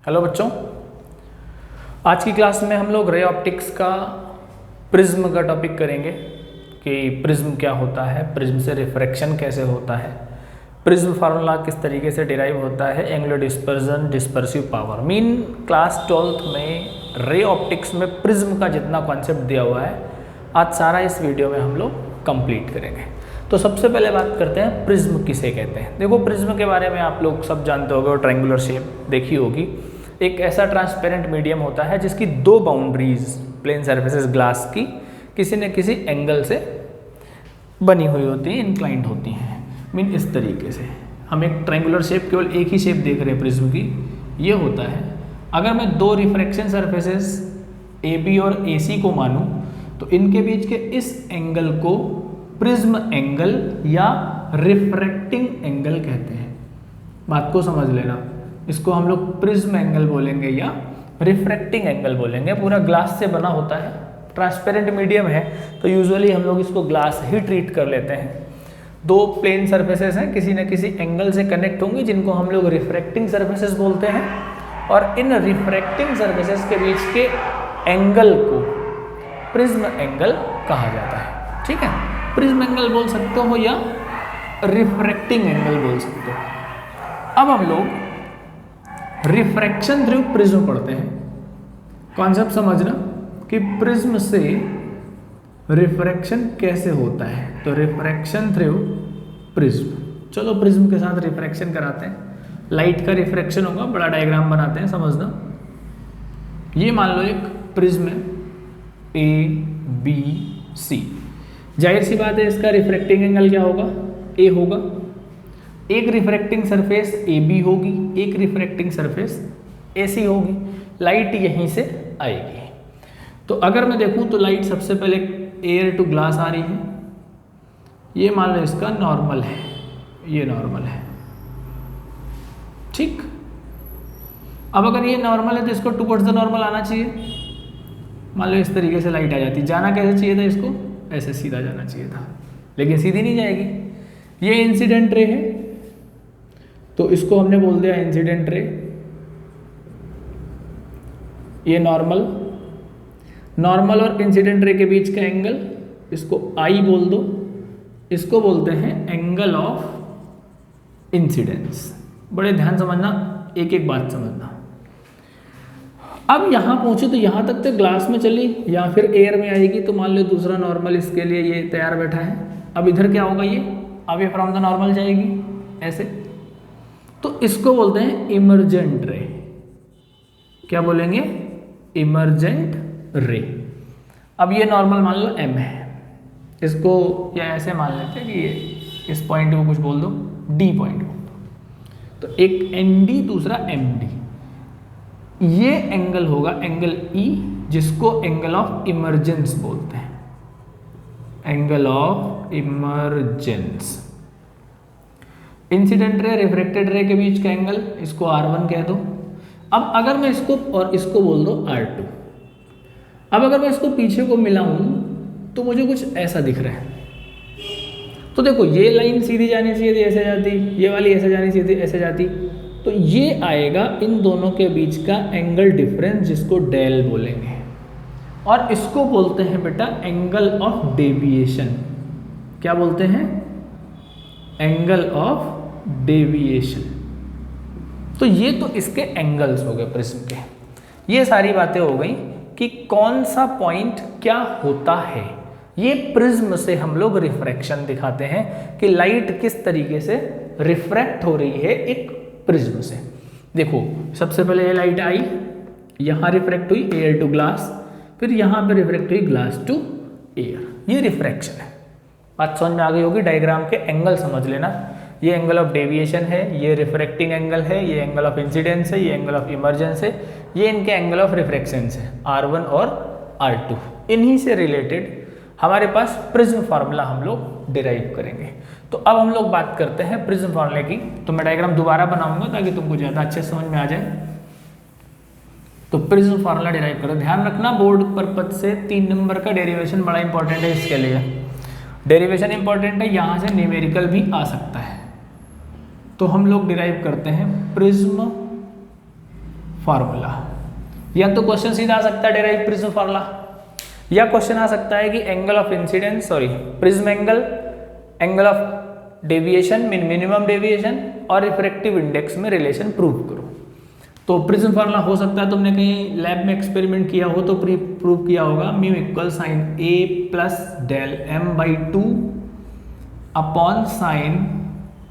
Hello बच्चों, आज की क्लास में हम लोग रे ऑप्टिक्स का प्रिज्म का टॉपिक करेंगे कि प्रिज्म क्या होता है, प्रिज्म से रिफ्रैक्शन कैसे होता है, प्रिज्म फार्मूला किस तरीके से डिराइव होता है, angular dispersion, dispersive power. Mean class 12th में रे ऑप्टिक्स में प्रिज्म का जितना कॉन्सेप्ट दिया हुआ है आज सारा इस वीडियो में हम लोग कंप्लीट करेंगे। तो सबसे पहले बात करते हैं प्रिज्म किसे कहते हैं। देखो, प्रिज्म के बारे में आप लोग सब जानते होंगे और ट्रायंगुलर शेप देखी होगी। एक ऐसा ट्रांसपेरेंट मीडियम होता है जिसकी दो बाउंड्रीज प्लेन सर्फेसेस ग्लास की किसी न किसी एंगल से बनी हुई होती हैं, इंक्लाइंड होती हैं। मीन इस तरीके से हम एक ट्रायंगुलर शेप, केवल एक ही शेप देख रहे हैं प्रिज्म की, ये होता है। अगर मैं दो रिफ्रैक्शन सर्फेसेस AB और AC को मानूं तो इनके बीच के इस एंगल को प्रिज्म एंगल या रिफ्रैक्टिंग एंगल कहते हैं। बात को समझ लेना, इसको हम लोग प्रिज्म एंगल बोलेंगे या रिफ्रैक्टिंग एंगल बोलेंगे। पूरा ग्लास से बना होता है, ट्रांसपेरेंट मीडियम है, तो यूजुअली हम लोग इसको ग्लास ही ट्रीट कर लेते हैं। दो प्लेन सर्फेसेस हैं, किसी न किसी एंगल से कनेक्ट होंगी, जिनको हम लोग रिफ्रैक्टिंग सर्फेसेस बोलते हैं। और इन रिफ्रैक्टिंग सर्फेसेस के बीच के एंगल को प्रिज्म एंगल कहा जाता है। ठीक है, प्रिज्म एंगल बोल सकते हो या रिफ्रैक्टिंग एंगल बोल सकते हो। अब हम लोग रिफ्रैक्शन थ्रू प्रिज्म पढ़ते हैं। कॉन्सेप्ट समझना कि प्रिज्म से रिफ्रैक्शन कैसे होता है। तो रिफ्रैक्शन थ्रू प्रिज्म, चलो प्रिज्म के साथ रिफ्रैक्शन कराते हैं। लाइट का रिफ्रैक्शन होगा, बड़ा डायग्राम बनाते हैं, समझना। ये मान लो एक प्रिज्म है ABC। जाहिर सी बात है, इसका रिफ्रैक्टिंग एंगल क्या होगा? A होगा। एक रिफ्रैक्टिंग सरफेस AB होगी, एक रिफ्रैक्टिंग सरफेस AC होगी। लाइट यहीं से आएगी। तो अगर मैं देखूं तो लाइट सबसे पहले एयर टू ग्लास आ रही है। ये मान लो इसका नॉर्मल है, ये नॉर्मल है। ठीक, अब अगर ये नॉर्मल है तो इसको टुवर्ड्स द नॉर्मल आना चाहिए। मान लो इस तरीके से लाइट आ जाती, जाना कैसे चाहिए था? इसको ऐसे सीधा जाना चाहिए था, लेकिन सीधी नहीं जाएगी। ये इंसिडेंट रे है, तो इसको हमने बोल दिया इंसिडेंट रे। ये नॉर्मल, नॉर्मल और इंसिडेंट रे के बीच का एंगल, इसको I बोल दो। इसको बोलते हैं एंगल ऑफ इंसिडेंस। बड़े ध्यान समझना, एक एक बात समझना। अब यहाँ पहुंचे तो यहाँ तक तो ग्लास में चली या फिर एयर में आएगी, तो मान लो दूसरा नॉर्मल इसके लिए ये तैयार बैठा है। अब इधर क्या होगा? ये अवे फ्रॉम द नॉर्मल जाएगी ऐसे, तो इसको बोलते हैं इमर्जेंट रे। क्या बोलेंगे? इमर्जेंट रे। अब ये नॉर्मल मान लो M है, इसको या ऐसे मान लेते हैं कि ये इस पॉइंट को कुछ बोल दो, D पॉइंट बोल दो। तो एक ND, दूसरा MD। ये एंगल होगा एंगल E, जिसको एंगल ऑफ इमर्जेंस बोलते हैं। Angle of emergence. Incident ray refracted रे के बीच का एंगल, इसको R1 कह दो। अब अगर मैं इसको और इसको बोल दो R2। अब अगर मैं इसको पीछे को मिलाऊं तो मुझे कुछ ऐसा दिख रहा है। तो देखो, ये लाइन सीधी जानी चाहिए थी, ऐसे जाती, ये वाली ऐसे जानी चाहिए थी, ऐसे जाती। तो ये आएगा इन दोनों के बीच का एंगल डिफरेंस, जिसको डेल बोलेंगे। और इसको बोलते हैं बेटा एंगल ऑफ डेविएशन। क्या बोलते हैं? Angle of deviation. तो ये तो इसके एंगल्स हो गए प्रिज्म के। ये सारी बातें हो गई कि कौन सा पॉइंट क्या होता है। ये प्रिज्म से हम लोग रिफ्रैक्शन दिखाते हैं कि लाइट किस तरीके से रिफ्रैक्ट हो रही है एक प्रिज्म से। देखो, सबसे पहले ये लाइट आई, यहाँ रिफ्रैक्ट हुई एयर टू ग्लास, फिर यहाँ पे रिफ्रैक्ट हुई ग्लास टू एयर। ये रिफ्रैक्शन है। बात समझ में आ गई होगी। डायग्राम के एंगल समझ लेना। ये एंगल ऑफ डेविएशन है, ये रिफ्रैक्टिंग एंगल है, ये एंगल ऑफ इंसिडेंस है, ये एंगल ऑफ इमर्जेंस है, ये इनके एंगल ऑफ रिफ्रैक्शन है R1 और R2। इन्हीं से रिलेटेड हमारे पास प्रिज्म फार्मूला हम लोग डिराइव करेंगे। तो अब हम लोग बात करते हैं प्रिज्म फार्मूले की। तो मैं डायग्राम दोबारा बनाऊंगा ताकि तुमको ज़्यादा अच्छे समझ में आ जाए। तो प्रिज्म फार्मूला डिराइव करो। ध्यान रखना, बोर्ड पर्पज से 3 नंबर का डेरिवेशन बड़ा इंपॉर्टेंट है इसके लिए। डेरिवेशन इंपॉर्टेंट है, यहाँ से न्यूमेरिकल भी आ सकता है। तो हम लोग डिराइव करते हैं प्रिज्म फार्मूला। या तो क्वेश्चन सीधा आ सकता है डेराइव प्रिज्म फार्मूला, या क्वेश्चन आ सकता है कि angle of incidence, sorry prism angle, angle of deviation, minimum deviation और रिफ्रैक्टिव इंडेक्स में रिलेशन प्रूव करो। तो प्रिज्म फार्मूला हो सकता है तुमने कहीं लैब में एक्सपेरिमेंट किया हो तो प्रूव किया होगा, mu equal sine A plus del M by two upon sine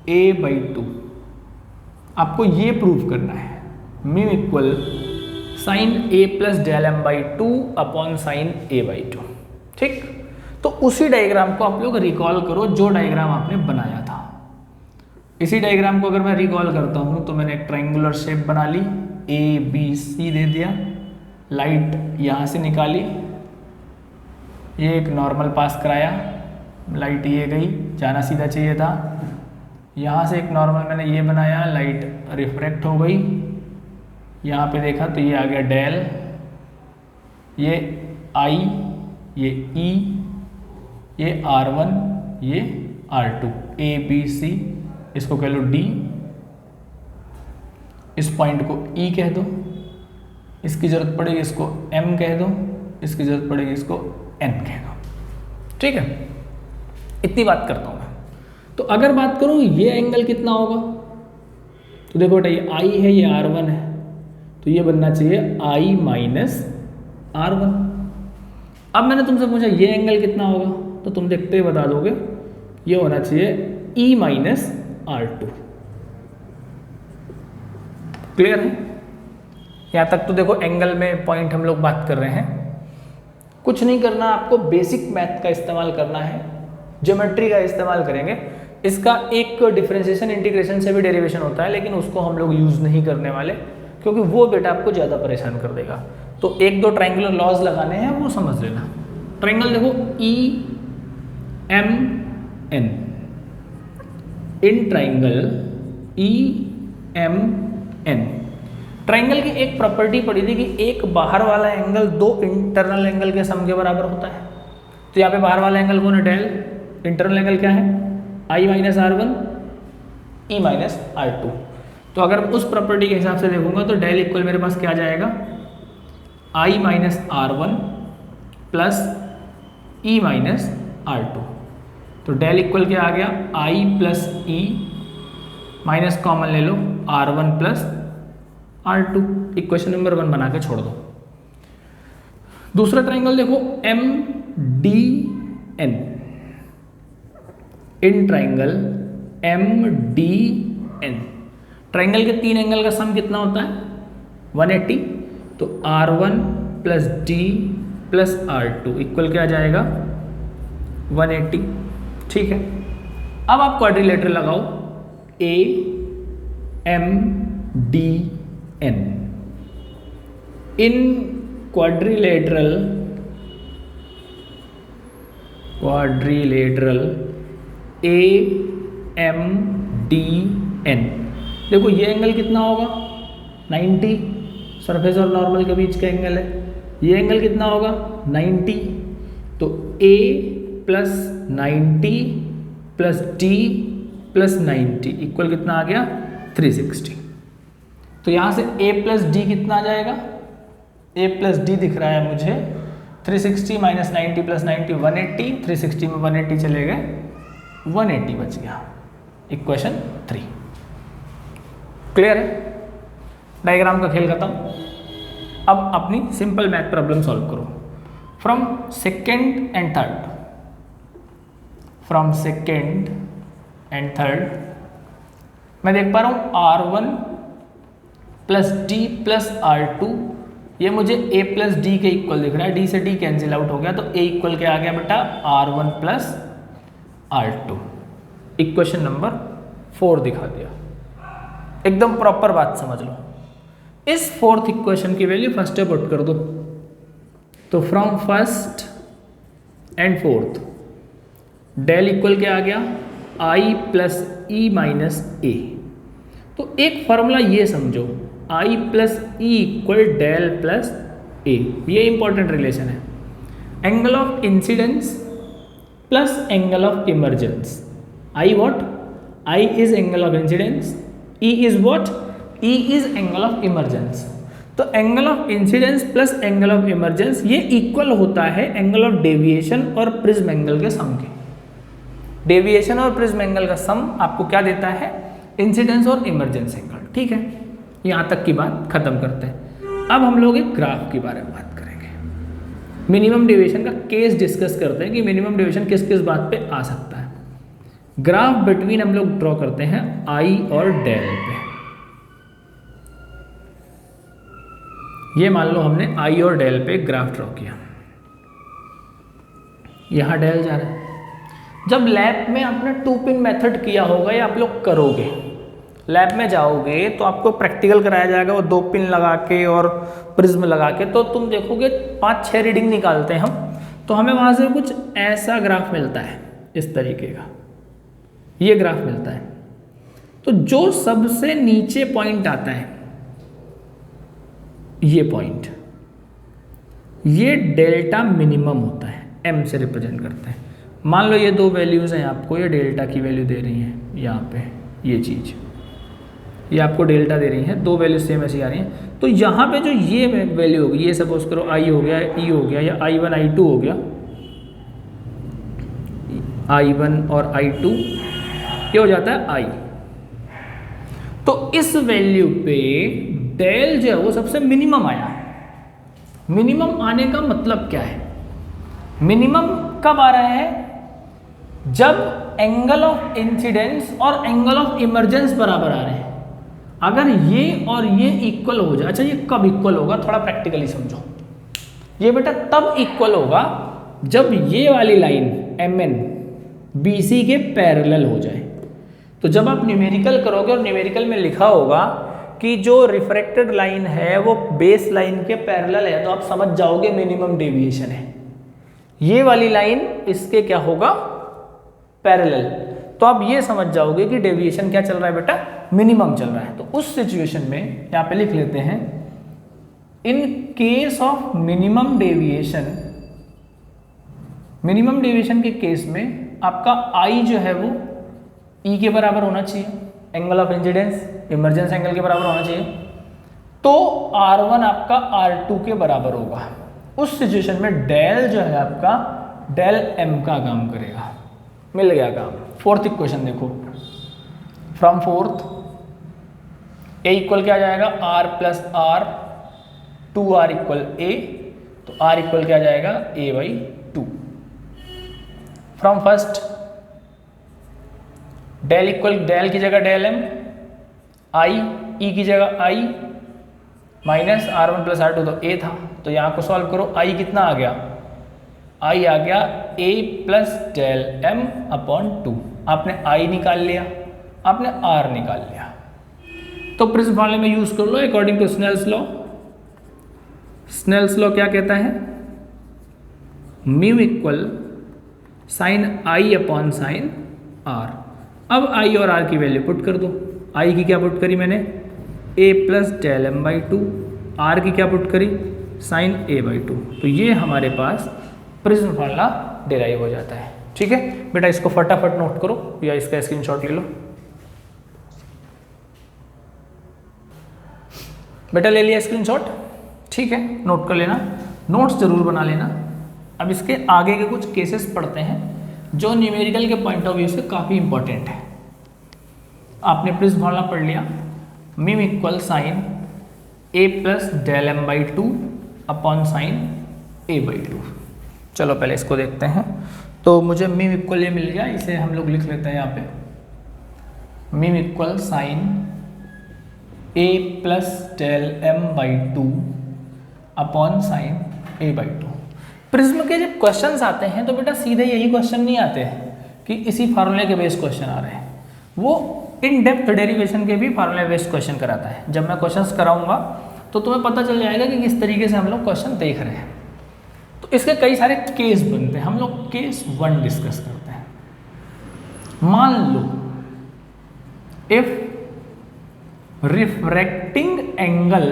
A by two. आपको ये प्रूव करना है, mu equal sine A plus del M by two upon sine A by two. ठीक, तो उसी डायग्राम को आप लोग रिकॉल करो जो डायग्राम आपने बनाया था। इसी डायग्राम को अगर मैं रिकॉल करता हूँ तो मैंने एक ट्रायंगुलर शेप बना ली, ए बी सी दे दिया, लाइट यहाँ से निकाली, ये एक नॉर्मल पास कराया, लाइट ये गई, जाना सीधा चाहिए था। यहाँ से एक नॉर्मल मैंने ये बनाया, लाइट रिफ्रैक्ट हो गई, यहाँ पे देखा तो ये आ गया डेल, ये आई, ये ई, ये R1, ये R2, ए बी सी, इसको कह लो D, इस पॉइंट को E कह दो, इसकी जरूरत पड़ेगी इसको M कह दो, इसकी जरूरत पड़ेगी इसको N कह दो। ठीक है, इतनी बात करता हूं मैं। तो अगर बात करूं ये एंगल कितना होगा, तो देखो बेटा ये I है, ये R1 है, तो ये बनना चाहिए I माइनस R1। अब मैंने तुमसे पूछा ये एंगल कितना होगा, तो तुम देखते ही बता दोगे ये होना चाहिए E माइनस R2। क्लियर है? यहां तक तो देखो एंगल में पॉइंट हम लोग बात कर रहे हैं, कुछ नहीं करना, आपको बेसिक मैथ का इस्तेमाल करना है, ज्योमेट्री का इस्तेमाल करेंगे। इसका एक डिफरेंशिएशन इंटीग्रेशन से भी डेरिवेशन होता है, लेकिन उसको हम लोग यूज नहीं करने वाले क्योंकि वो बेटा आपको ज़्यादा परेशान कर देगा। तो एक दो ट्रायंगुलर लॉज लगाने हैं, वो समझ लेना। ट्रायंगल देखो E M N, in triangle E M N, triangle की एक प्रॉपर्टी पड़ी थी कि एक बाहर वाला एंगल दो इंटरनल एंगल के सम के बराबर होता है। तो यहाँ पे बाहर वाला एंगल कौन है, डेल, इंटरनल एंगल क्या है, आई minus R1, E minus R2। तो अगर उस प्रॉपर्टी के हिसाब से देखूंगा तो डेल इक्वल मेरे पास क्या जाएगा, आई minus R1 plus E minus R2। तो डेल इक्वल क्या आ गया, आई प्लस ई, माइनस कॉमन ले लो, R1 plus R2। Equation number 1 बना के छोड़ दो। दूसरा ट्रायंगल देखो M D N, in triangle M D N, triangle के तीन एंगल का सम कितना होता है, 180। तो R1 plus D plus R2 equal क्या जाएगा, 180। ठीक है, अब आप क्वाड्रिलेटरल लगाओ, A M D N, in quadrilateral A M D N, देखो ये एंगल कितना होगा, 90, सरफेस और नॉर्मल के बीच का एंगल है। ये एंगल कितना होगा, 90। तो A plus 90 plus D plus 90 equal कितना आ गया, 360। तो यहाँ से A प्लस डी कितना आ जाएगा, A प्लस डी दिख रहा है मुझे, 360 माइनस 90 प्लस 90 180, 360 में 180 चले गए, 180 बच गया। इक्वेशन 3। क्लियर है? डायग्राम का खेल खत्म। अब अपनी सिंपल मैथ प्रॉब्लम सॉल्व करो from second and third. From second and third मैं देख पा रहा हूँ R1 plus D plus R2, ये मुझे A प्लस डी के इक्वल दिख रहा है, D से D कैंसिल आउट हो गया, तो A इक्वल क्या आ गया बेटा, R1 plus R2। Equation number 4 दिखा दिया। एकदम प्रॉपर बात समझ लो। इस फोर्थ इक्वेशन की वैल्यू फर्स्ट पे पुट कर दो। तो from first and fourth del equal क्या आ गया, आई प्लस ई माइनस ए। तो एक फॉर्मूला ये समझो, I plus E equal del plus A, ये इंपॉर्टेंट रिलेशन है। Angle of incidence plus angle of emergence, I what, I is angle of incidence, E is what? E is angle of emergence। तो angle of incidence plus angle of emergence ये equal होता है angle of deviation और prism angle के sum के। Deviation और prism angle का सम आपको क्या देता है, इंसिडेंस और इमरजेंस एंगल। ठीक है, यहाँ तक की बात खत्म करते हैं। अब हम लोग एक ग्राफ के बारे में बात करेंगे, मिनिमम डेविएशन का केस डिस्कस करते हैं कि मिनिमम डेविएशन किस किस बात पे आ सकता है। ग्राफ बिटवीन हम लोग ड्रॉ करते हैं आई और डेल पे। ये मान लो हमने आई और डेल पे ग्राफ ड्रॉ किया, यहां डेल जा रहा है। जब लैब में आपने 2 पिन मेथड किया होगा या आप लोग करोगे, लैब में जाओगे तो आपको प्रैक्टिकल कराया जाएगा वो 2 पिन लगा के और प्रिज्म लगा के, तो तुम देखोगे 5-6 रीडिंग निकालते हैं हम, तो हमें वहां से कुछ ऐसा ग्राफ मिलता है, इस तरीके का ये ग्राफ मिलता है। तो जो सबसे नीचे पॉइंट आता है, ये पॉइंट, ये डेल्टा मिनिमम होता है, एम से रिप्रेजेंट करते हैं। मान लो ये 2 वैल्यूज हैं, आपको ये डेल्टा की वैल्यू दे रही हैं, यहाँ पे ये चीज, ये आपको डेल्टा दे रही है, 2 वैल्यू सेम ऐसी आ रही हैं। तो यहाँ पे जो ये वैल्यू होगी, ये सपोज करो आई हो गया, ई हो गया, या I1 I2 हो गया, I1 और I2 ये हो जाता है I। तो इस वैल्यू पे डेल जो है वो सबसे मिनिमम आया। मिनिमम आने का मतलब क्या है, मिनिमम कब आ रहा है, जब एंगल ऑफ इंसिडेंस और एंगल ऑफ इमरजेंस बराबर आ रहे हैं। अगर ये और ये इक्वल हो जाए, अच्छा ये कब इक्वल होगा, थोड़ा प्रैक्टिकली समझो। ये बेटा तब इक्वल होगा जब ये वाली लाइन MN BC के पैरेलल हो जाए। तो जब आप न्यूमेरिकल करोगे और न्यूमेरिकल में लिखा होगा कि जो रिफ्रैक्टेड लाइन है वो बेस लाइन के पैरेलल है, तो आप समझ जाओगे मिनिमम डेविएशन है। ये वाली लाइन इसके क्या होगा, पैरेलल, तो आप ये समझ जाओगे कि डेविएशन क्या चल रहा है बेटा, मिनिमम चल रहा है। तो उस सिचुएशन में यहाँ पे लिख लेते हैं, in case of minimum deviation, minimum deviation के केस में आपका आई जो है वो ई के बराबर होना चाहिए, angle of incidence emergence angle के बराबर होना चाहिए। तो R1 आपका R2 के बराबर होगा। उस सिचुएशन में डेल जो है आपका डेल M का काम करेगा। मिल गया काम। 4th इक्वेशन देखो, फ्रॉम 4th A इक्वल क्या जाएगा, R plus R, 2R equal A, तो R इक्वल क्या जाएगा, A/2। From first del equal, del की जगह डेल M, I E की जगह I minus R1 plus R2, तो A था, तो यहाँ को सॉल्व करो, I कितना आ गया, I आ गया A plus del M upon 2। आपने I निकाल लिया, आपने R निकाल लिया। तो प्रिज्म फॉर्मूले में यूज कर लो according to Snell's law. Snell's law क्या कहता है, mu equal sine I upon sine R। अब I और R की वैल्यू पुट कर दो। I की क्या पुट करी मैंने, A plus del M/2, R की क्या पुट करी, साइन A/2। तो ये हमारे पास प्रिज्म फॉर्मूला डिराइव हो जाता है। ठीक है बेटा, इसको फटाफट नोट करो या इसका स्क्रीनशॉट ले लो। बेटा ले लिया स्क्रीनशॉट, ठीक है, नोट कर लेना, नोट्स जरूर बना लेना। अब इसके आगे के कुछ केसेस पढ़ते हैं जो न्यूमेरिकल के पॉइंट ऑफ व्यू से काफ़ी इंपॉर्टेंट है। आपने प्रिज्म फॉर्मूला पढ़ लिया, mu equal sine A plus del M/2 upon sine A/2। चलो पहले इसको देखते हैं। तो मुझे म्यू इक्वल ये मिल गया, इसे हम लोग लिख लेते हैं यहाँ पे, mu equal sine A plus del M/2 upon sine A/2। Prism के जब क्वेश्चंस आते हैं तो बेटा सीधे यही क्वेश्चन नहीं आते हैं कि इसी फार्मूले के बेस क्वेश्चन आ रहे हैं, वो इन डेप्थ डेरिवेशन के भी फार्मूले बेस्ड क्वेश्चन कराता है। जब मैं क्वेश्चंस कराऊंगा तो तुम्हें पता चल जाएगा कि किस तरीके से हम लोग क्वेश्चन देख रहे हैं। तो इसके कई सारे केस बनते हैं, हम लोग केस 1 डिस्कस करते हैं। मान लो इफ रिफ्रैक्टिंग एंगल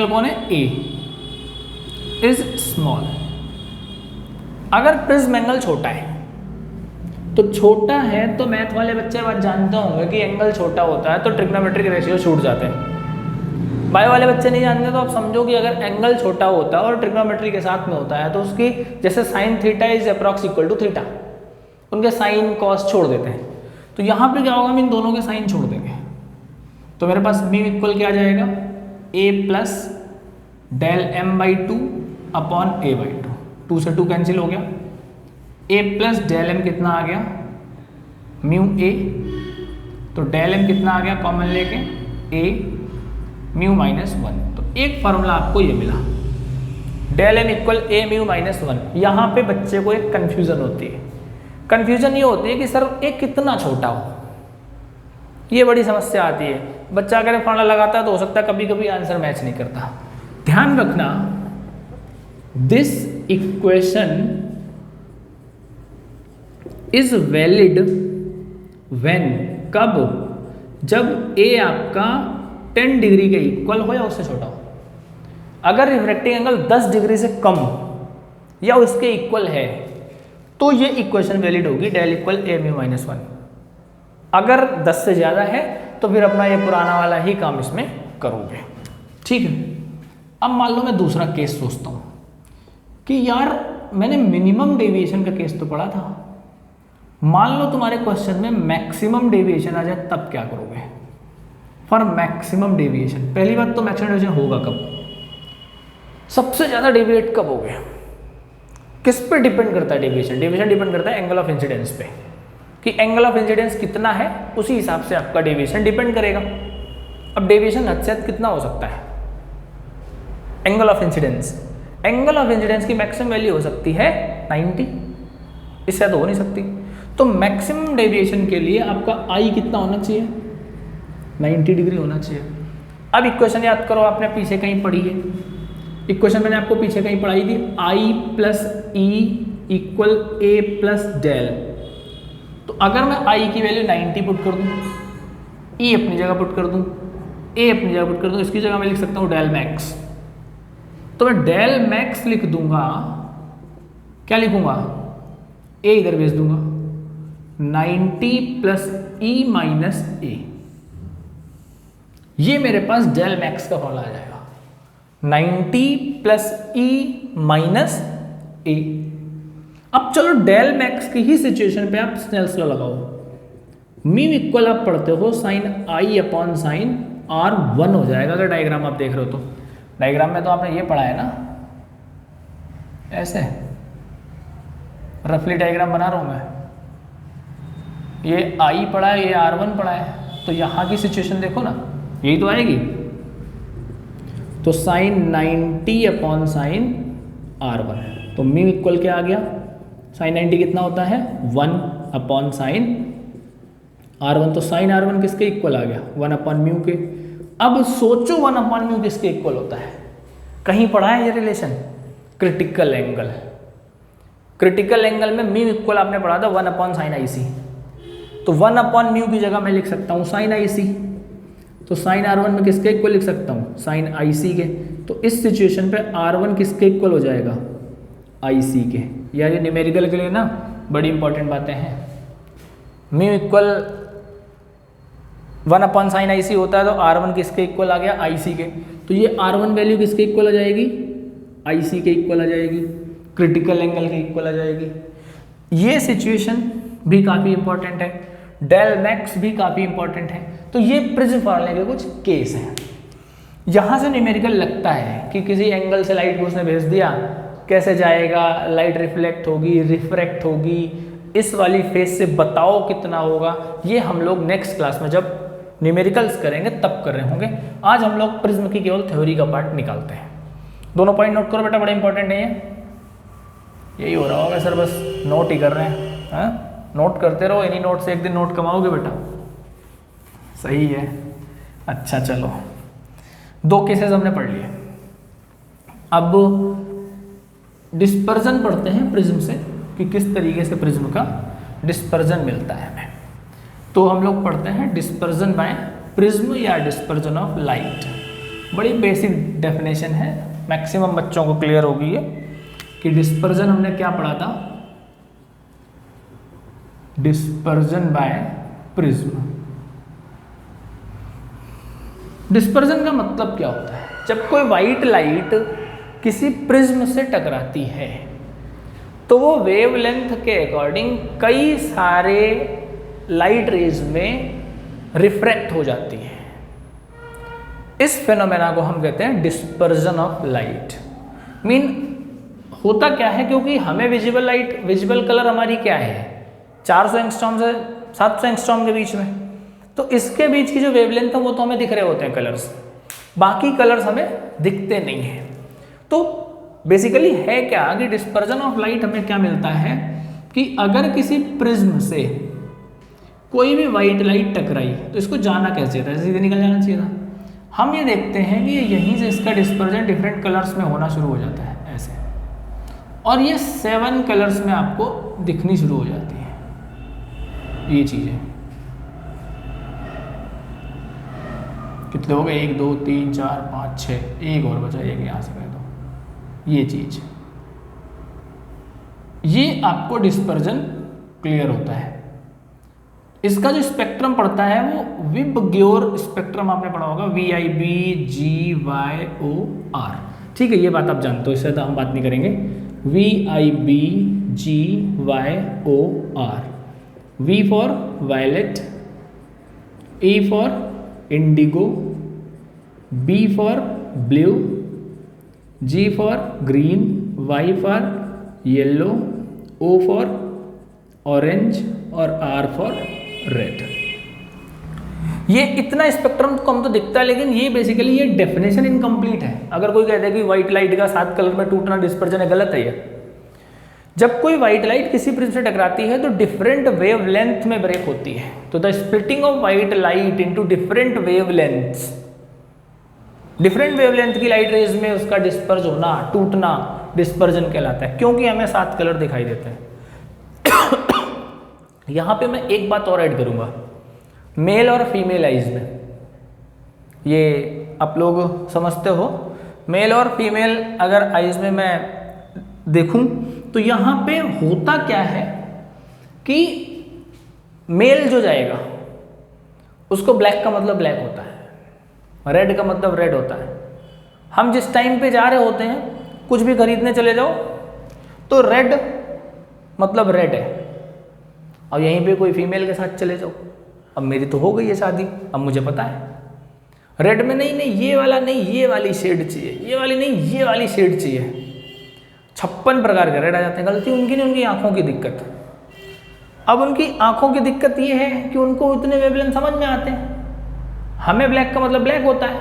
कौन है, A इज स्मॉल। अगर प्रिज्म एंगल छोटा है, तो छोटा है तो मैथ वाले बच्चे बात जानते होंगे कि एंगल छोटा होता है तो ट्रिग्नोमेट्रिक रेशियो छूट जाते हैं। बायो वाले बच्चे नहीं जानते तो आप समझो कि अगर एंगल छोटा होता है और ट्रिग्नोमेट्री के साथ में होता है तो उसकी जैसे sine theta is approx equal to theta, उनके साइन कॉस छोड़ देते हैं, तो यहाँ पे क्या होगा, हम इन दोनों के साइन छोड़ देंगे, तो मेरे पास म्यू इक्वल क्या आ जाएगा, a plus del M by two upon A by two, 2 से 2 कैंसिल हो गया, a प्लस डेल एम कितना आ गया, म्यू a, तो डेल एम कितना आ गया कॉमन लेके a म्यू माइनस 1, तो एक फार्मूला आपको ये मिला, del M equal a mu minus 1। यहाँ पे बच्चे को एक कन्फ्यूजन होती है, कन्फ्यूजन ये होती है कि सर a कितना छोटा हो, ये बड़ी समस्या आती है, बच्चा अगर फार्मूला लगाता है तो हो सकता है कभी कभी आंसर मैच नहीं करता। ध्यान रखना, this equation is valid when, कब, जब a आपका 10 डिग्री के इक्वल हो या उससे छोटा हो। अगर रिफ्रैक्टिंग एंगल 10 डिग्री से कम या उसके इक्वल है तो ये इक्वेशन वैलिड होगी, del equal a mu minus 1। अगर 10 से ज़्यादा है तो फिर अपना ये पुराना वाला ही काम इसमें करोगे, ठीक है। अब मान लो मैं दूसरा केस सोचता हूँ कि यार मैंने मिनिमम डेविएशन का केस तो पढ़ा था, मान लो तुम्हारे क्वेश्चन में मैक्सिमम डेविएशन आ जाए, तब क्या करोगे। फॉर मैक्सिमम डेविएशन, पहली बात तो मैक्सिमम डेविएशन होगा कब, सबसे ज़्यादा डेविएट कब हो गया, किस पे डिपेंड करता है डेविएशन, डेविएशन डिपेंड करता है एंगल ऑफ इंसिडेंस पे, कि एंगल ऑफ इंसिडेंस कितना है उसी हिसाब से आपका डेविएशन डिपेंड करेगा। अब डेविएशन हद से हद कितना हो सकता है, angle of incidence, angle of incidence की मैक्सिमम वैल्यू हो सकती है 90, इससे तो हो नहीं सकती। तो मैक्सिमम डेविएशन के लिए आपका आई कितना होना चाहिए, 90 डिग्री होना चाहिए। अब इक्वेशन याद करो, आपने पीछे कहीं पढ़ी है, इक्वेशन मैंने आपको पीछे कहीं पढ़ाई थी, आई प्लस ई इक्वल ए प्लस डेल। तो अगर मैं आई की वैल्यू 90 पुट कर दूं, ई अपनी जगह पुट कर दूं, ए अपनी जगह पुट कर दूं, इसकी जगह मैं लिख सकता हूं डेल मैक्स। तो मैं डेल मैक्स लिख दूंगा, क्या लिखूंगा, ए इधर भेज दूंगा, 90 प्लस ई माइनस ए, ये मेरे पास डेल मैक्स का फॉर्मूला आ जाएगा, 90 प्लस ई माइनस ए। अब चलो डेल मैक्स की ही सिचुएशन पे आप स्नेल्स लॉ लगाओ, म्यू इक्वल आप पढ़ते हो sine I upon sine R 1 हो जाएगा। अगर डायग्राम आप देख रहे हो तो डायग्राम में तो आपने ये पढ़ा है ना, ऐसे रफली डायग्राम बना रहा हूं मैं, ये आई पढ़ा है, ये R1 पढ़ा है, तो यहाँ की सिचुएशन देखो ना, यही तो आएगी। तो साइन 90 अपॉन साइन R1, तो म्यू इक्वल क्या आ गया, साइन 90 कितना होता है 1 अपॉन साइन R1, तो साइन R1 किसके इक्वल आ गया, 1 अपॉन म्यू के। अब सोचो 1 अपॉन म्यू किसके इक्वल होता है, कहीं पढ़ा है ये relation, critical angle. Critical angle में म्यू इक्वल आपने पढ़ा था 1 अपॉन साइन आई सी, तो 1 अपॉन म्यू की जगह मैं लिख सकता हूँ साइन आई सी, तो साइन R1 में किसके इक्वल लिख सकता हूँ, साइन आई सी के। तो इस सिचुएशन पे R1 किसके इक्वल हो जाएगा, आई सी के। यार ये न्यूमेरिकल के लिए ना बड़ी इंपॉर्टेंट बातें हैं। म्यू इक्वल 1 अपॉन साइन आई सी होता है, तो R1 किसके इक्वल आ गया, आई सी के। तो ये R1 वैल्यू किसके इक्वल आ जाएगी, आई सी के इक्वल आ जाएगी, क्रिटिकल एंगल के इक्वल आ जाएगी। ये सिचुएशन भी काफ़ी इंपॉर्टेंट है, डेल मैक्स भी काफ़ी इंपॉर्टेंट है। तो ये प्रिज्म फार्मूले के कुछ केस हैं। यहाँ से न्यूमेरिकल लगता है कि किसी एंगल से लाइट को उसने भेज दिया, कैसे जाएगा, लाइट रिफ्लेक्ट होगी, रिफ्रैक्ट होगी, इस वाली फेज से बताओ कितना होगा। ये हम लोग नेक्स्ट क्लास में जब न्यूमेरिकल्स करेंगे तब कर रहे होंगे। आज हम लोग प्रिज्म की केवल थ्योरी का पार्ट निकालते हैं। दोनों पॉइंट नोट करो बेटा, बड़े इंपॉर्टेंट है ये। यही हो रहा होगा सर, बस नोट ही कर रहे हैं, हाँ नोट करते रहो, इन्हीं नोट से एक दिन नोट कमाओगे बेटा। सही है, अच्छा चलो 2 केसेस हमने पढ़ लिए। अब डिस्पर्जन पढ़ते हैं प्रिज्म से, कि किस तरीके से प्रिज्म का डिस्पर्जन मिलता है हमें। तो हम लोग पढ़ते हैं डिस्पर्जन बाय प्रिज्म या डिस्पर्जन ऑफ लाइट। बड़ी बेसिक डेफिनेशन है, मैक्सिमम बच्चों को क्लियर होगी ये, कि डिस्पर्जन हमने क्या पढ़ा था, डिस्पर्जन बाय प्रिज्म। डिस्पर्जन का मतलब क्या होता है? जब कोई वाइट लाइट किसी प्रिज्म से टकराती है तो वो वेवलेंथ के अकॉर्डिंग कई सारे लाइट रेज में रिफ्रैक्ट हो जाती है। इस फेनोमेना को हम कहते हैं डिस्पर्जन ऑफ लाइट। मीन होता क्या है, क्योंकि हमें विजिबल लाइट, विजिबल कलर हमारी क्या है 400 एंगस्ट्रॉम से 700 एंगस्ट्रॉम के बीच में, तो इसके बीच की जो वेवलेंथ है वो तो हमें दिख रहे होते हैं कलर्स, बाकी कलर्स हमें दिखते नहीं हैं। तो बेसिकली है क्या कि डिस्पर्जन ऑफ लाइट हमें क्या मिलता है कि अगर किसी प्रिज्म से कोई भी वाइट लाइट टकराई तो इसको जाना कैसे था, सीधे निकल जाना चाहिए था। हम ये देखते हैं कि यहीं से इसका डिस्पर्जन डिफरेंट कलर्स में होना शुरू हो जाता है ऐसे, और ये 7 कलर्स में आपको दिखनी शुरू हो जाती है ये चीज़ें। कितने हो गए? 1 2 3 4 5 6, एक और बचा, एक यहाँ से कह दो। ये चीज, ये आपको डिस्पर्जन क्लियर होता है। इसका जो स्पेक्ट्रम पड़ता है वो विबग्योर स्पेक्ट्रम आपने पढ़ा होगा, VIBGYOR। ठीक है, ये बात आप जानते हो, इससे तो हम बात नहीं करेंगे। VIBGYOR, V for violet, E for indigo, B for blue, G for green, Y for yellow, O for orange और R फॉर रेड। ये इतना स्पेक्ट्रम तो कम तो दिखता है, लेकिन ये बेसिकली ये डेफिनेशन इनकम्प्लीट है। अगर कोई कहता है कि व्हाइट लाइट का 7 कलर में टूटना डिस्पर्जन है, गलत है ये। जब कोई व्हाइट लाइट किसी प्रिज्म से टकराती है तो डिफरेंट वेवलेंथ में ब्रेक होती है। तो the splitting of white light into different wavelengths, different wavelength की लाइट रेज में उसका डिस्पर्ज होना, टूटना डिस्पर्जन कहलाता है, क्योंकि हमें 7 कलर दिखाई देते हैं। यहां पे मैं एक बात और ऐड करूंगा, मेल और फीमेल आइज में, ये आप लोग समझते हो, मेल और फीमेल अगर आइज में मैं देखूं तो यहां पे होता क्या है कि मेल जो जाएगा उसको ब्लैक का मतलब ब्लैक होता है, रेड का मतलब रेड होता है। हम जिस टाइम पे जा रहे होते हैं, कुछ भी खरीदने चले जाओ तो रेड मतलब रेड है, और यहीं पे कोई फीमेल के साथ चले जाओ, अब मेरी तो हो गई है शादी, अब मुझे पता है रेड में नहीं नहीं ये वाला नहीं, ये वाली शेड चाहिए, ये वाली नहीं ये वाली शेड चाहिए। 56 प्रकार के रेड आ जाते हैं। गलती उनकी नहीं, उनकी आंखों की दिक्कत। अब उनकी आंखों की दिक्कत ये है कि उनको उतने वेवलेंथ समझ में आते हैं, हमें ब्लैक का मतलब ब्लैक होता है,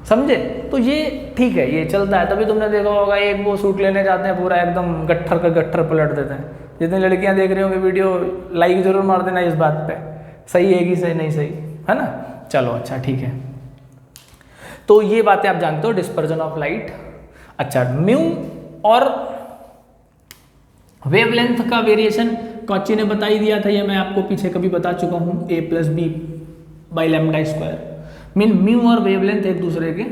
समझे? तो ये ठीक है, ये चलता है। तभी तुमने देखा होगा एक वो सूट लेने जाते हैं पूरा एकदम गट्ठर का गट्ठर पलट देते हैं। जितनी लड़कियां देख रही होंगी वीडियो, लाइक जरूर मार देना इस बात पे, सही है कि सही नहीं सही है ना। चलो अच्छा ठीक है, तो ये बातें आप जानते हो, डिस्पर्जन ऑफ लाइट। अच्छा, म्यू और वेवलेंथ का वेरिएशन कॉची ने बता ही दिया था, ये मैं आपको पीछे कभी बता चुका हूँ, a+b/λ²। मीन म्यू और वेवलेंथ एक दूसरे के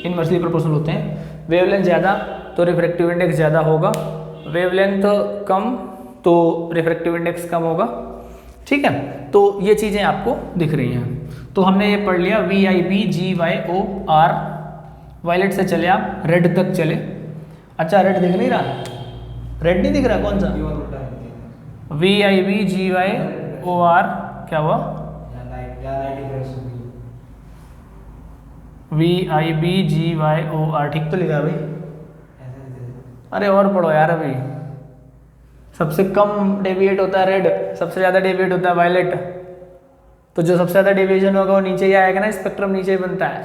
इनवर्सली प्रोपोर्शनल होते हैं। वेवलेंथ ज़्यादा तो रिफ्रैक्टिव इंडेक्स ज़्यादा होगा, वेवलेंथ कम तो रिफ्रैक्टिव इंडेक्स कम होगा। ठीक है, तो ये चीज़ें आपको दिख रही हैं। तो हमने ये पढ़ लिया VIBGYOR, वायलेट से चले आप रेड तक चले। अच्छा, रेड दिख नहीं रहा, रेड नहीं दिख रहा, कौन सा? VIBGYOR क्या हुआ? VIBGYOR ठीक तो लिखा है भाई? अरे और पढ़ो यार, अभी सबसे कम डेविएट होता है रेड, सबसे ज़्यादा डेविएट होता है वायलेट। तो जो सबसे ज़्यादा डेविएशन होगा वो नीचे ही आएगा ना, स्पेक्ट्रम नीचे ही बनता है।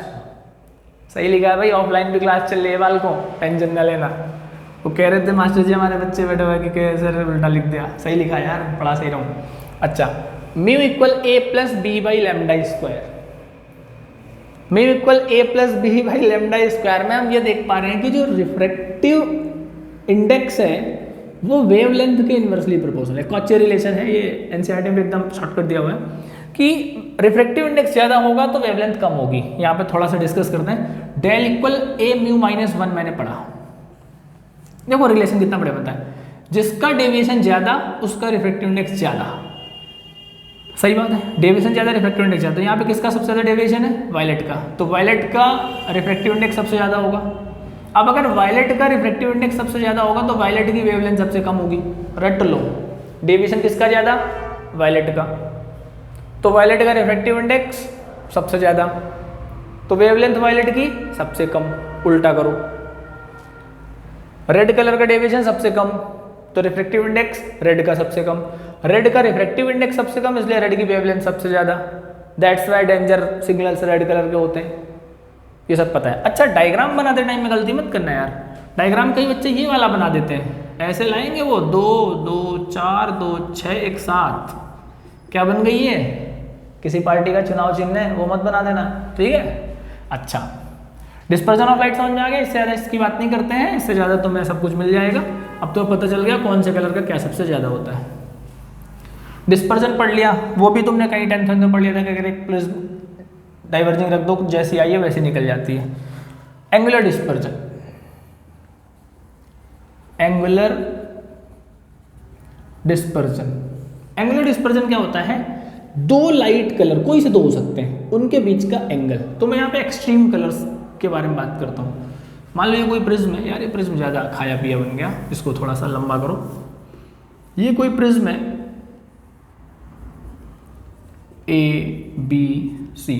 सही लिखा है भाई, ऑफलाइन भी क्लास चल रही है, बाल को टेंशन ना लेना। वो कह रहे थे मास्टर जी हमारे बच्चे बैठे हुए कि कैसे उल्टा लिख दिया, सही लिखा है यार, पढ़ा सही रहा हूँ। अच्छा, mu equal a+b/λ², mu equal a+b/λ² में हम ये देख पा रहे हैं कि जो रिफ्रैक्टिव इंडेक्स है वो वेवलेंथ के इनवर्सली प्रोपोर्शनल है। कॉची रिलेशन है ये, एनसीईआरटी में एकदम शॉर्टकट दिया हुआ है कि रिफ्रैक्टिव इंडेक्स ज़्यादा होगा तो वेवलेंथ कम होगी। यहाँ पे थोड़ा सा डिस्कस करते हैं। डेल इक्वल a μ-1 मैंने पढ़ा, देखो रिलेशन कितना बढ़िया बनता है। जिसका डेविएशन ज़्यादा उसका रिफ्रैक्टिव इंडेक्स ज़्यादा, सही बात है, डेविएशन ज़्यादा रिफ्रैक्टिव इंडेक्स ज़्यादा। यहाँ पे किसका सबसे ज़्यादा डेविएशन है? वायलेट का, तो वायलेट का रिफ्रैक्टिव इंडेक्स सबसे ज़्यादा होगा। अब अगर वायलेट का रिफ्रैक्टिव इंडेक्स सबसे ज़्यादा होगा तो वायलेट की वेवलेंथ सबसे कम होगी। रट लो, डेविएशन किसका ज़्यादा? वायलेट का, तो वायलेट का रिफ्रैक्टिव इंडेक्स सबसे ज़्यादा, तो वेवलेंथ वायलेट की सबसे कम। उल्टा करो, रेड कलर का डेविएशन सबसे कम, तो रिफ्रैक्टिव इंडेक्स रेड का सबसे कम। रेड का रिफ्रैक्टिव इंडेक्स सबसे कम, इसलिए रेड की वेवलेंथ सबसे ज़्यादा। That's why danger signals red colour के होते हैं, ये सब पता है। अच्छा, डायग्राम बनाते टाइम में गलती मत करना यार। डायग्राम कई बच्चे ये वाला बना देते हैं, ऐसे लाएंगे वो 2 2 4 2 6 एक साथ, क्या बन गई है? किसी पार्टी का चुनाव चिन्ह है, वो मत बना देना, ठीक है। अच्छा, डिस्पर्जन ऑफ लाइट समझ में आ गया, इससे ज़्यादा इसकी बात नहीं करते हैं, इससे ज़्यादा तुम्हें सब कुछ मिल जाएगा। अब तो पता चल गया कौन से कलर का क्या सबसे ज़्यादा होता है। डिस्पर्जन पढ़ लिया, वो भी तुमने कहीं 10th में पढ़ लिया था कि अगर एक प्रिज्म डाइवर्जिंग रख दो, जैसी आई है वैसी निकल जाती है। Angular dispersion, angular dispersion, angular dispersion क्या होता है? दो लाइट कलर, कोई से दो हो सकते हैं, उनके बीच का एंगल। तो मैं यहाँ पे एक्सट्रीम कलर्स के बारे में बात करता हूँ। मान लो ये कोई प्रिज्म है, यार ये प्रिज्म ज़्यादा खाया पिया बन गया, इसको थोड़ा सा लंबा करो। ये कोई प्रिज्म है ABC,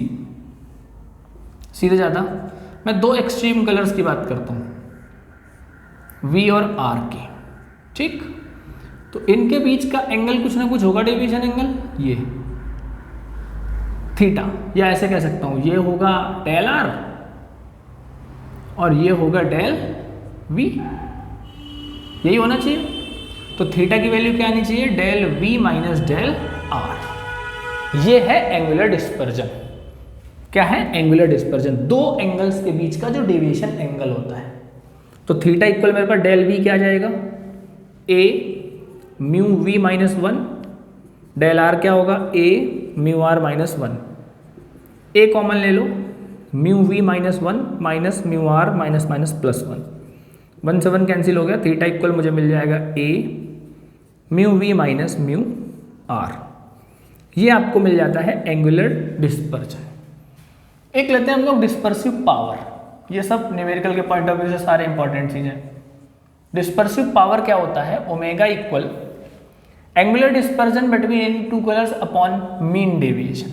सीधे ज़्यादा। मैं दो एक्सट्रीम कलर्स की बात करता हूँ, V और R की, ठीक। तो इनके बीच का एंगल कुछ ना कुछ होगा, डेविएशन एंगल, ये थीटा, या ऐसे कह सकता हूँ ये होगा डेल R और ये होगा डेल V, यही होना चाहिए। तो थीटा की वैल्यू क्या आनी चाहिए? Del V minus del R। ये है एंगुलर डिस्पर्जन। क्या है? एंगुलर डिस्पर्जन, दो एंगल्स के बीच का जो डेविएशन एंगल होता है। तो थीटा इक्वल मेरे पास डेल V क्या आ जाएगा? A mu V minus 1, del R क्या होगा? A mu R minus 1। A common ले लो, mu V minus 1 minus mu R minus minus plus 1, 1 से 1 कैंसिल हो गया। थीटा इक्वल मुझे मिल जाएगा A mu V minus mu R। ये आपको मिल जाता है एंगुलर डिस्पर्जन। एक लेते हैं हम लोग डिस्पर्सिव पावर। ये सब न्यूमेरिकल के पॉइंट ऑफ व्यू से सारे इंपॉर्टेंट चीजें। डिस्पर्सिव पावर क्या होता है? Omega equal angular dispersion between any two colours upon mean deviation.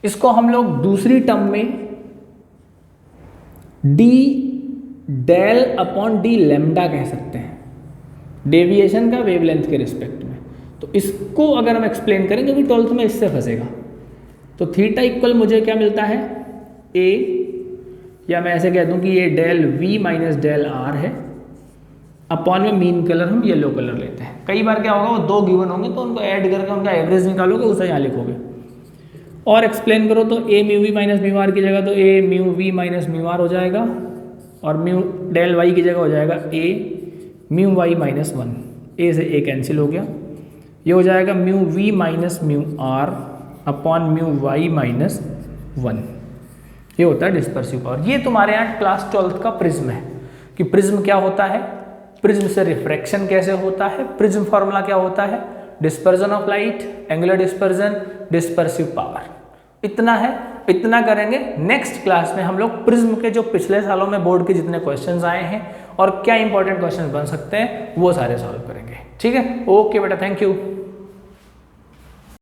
इसको हम लोग दूसरी टर्म में d del upon d lambda कह सकते हैं, डेविएशन का वेवलेंथ के रिस्पेक्ट में। तो इसको अगर हम एक्सप्लेन करें, क्योंकि 12th में इससे फंसेगा, तो थीटा इक्वल मुझे क्या मिलता है? A, या मैं ऐसे कह दूं कि ये del V minus del R है, अपॉन में मीन कलर हम येलो कलर लेते हैं। कई बार क्या होगा, वो दो गिवन होंगे तो उनको ऐड करके उनका एवरेज निकालोगे, उसे यहाँ लिखोगे। और एक्सप्लेन करो तो A mu V minus mu R की जगह तो A mu V minus mu R हो जाएगा, और म्यू डेल Y की जगह हो जाएगा A mu Y minus 1। A से A कैंसिल हो गया, ये हो जाएगा mu V minus mu R upon mu Y minus 1। ये होता है डिस्पर्सिव पावर। ये तुम्हारे यहाँ क्लास 12th का प्रिज्म है कि प्रिज्म क्या होता है, प्रिज्म से रिफ्रैक्शन कैसे होता है, प्रिज्म फॉर्मूला क्या होता है, dispersion of light, angular dispersion, dispersive power. इतना है, इतना करेंगे। नेक्स्ट क्लास में हम लोग प्रिज्म के जो पिछले सालों में बोर्ड के जितने क्वेश्चंस आए हैं और क्या इंपॉर्टेंट क्वेश्चंस बन सकते हैं वो सारे सॉल्व करेंगे। ठीक है, ओके बेटा, थैंक यू।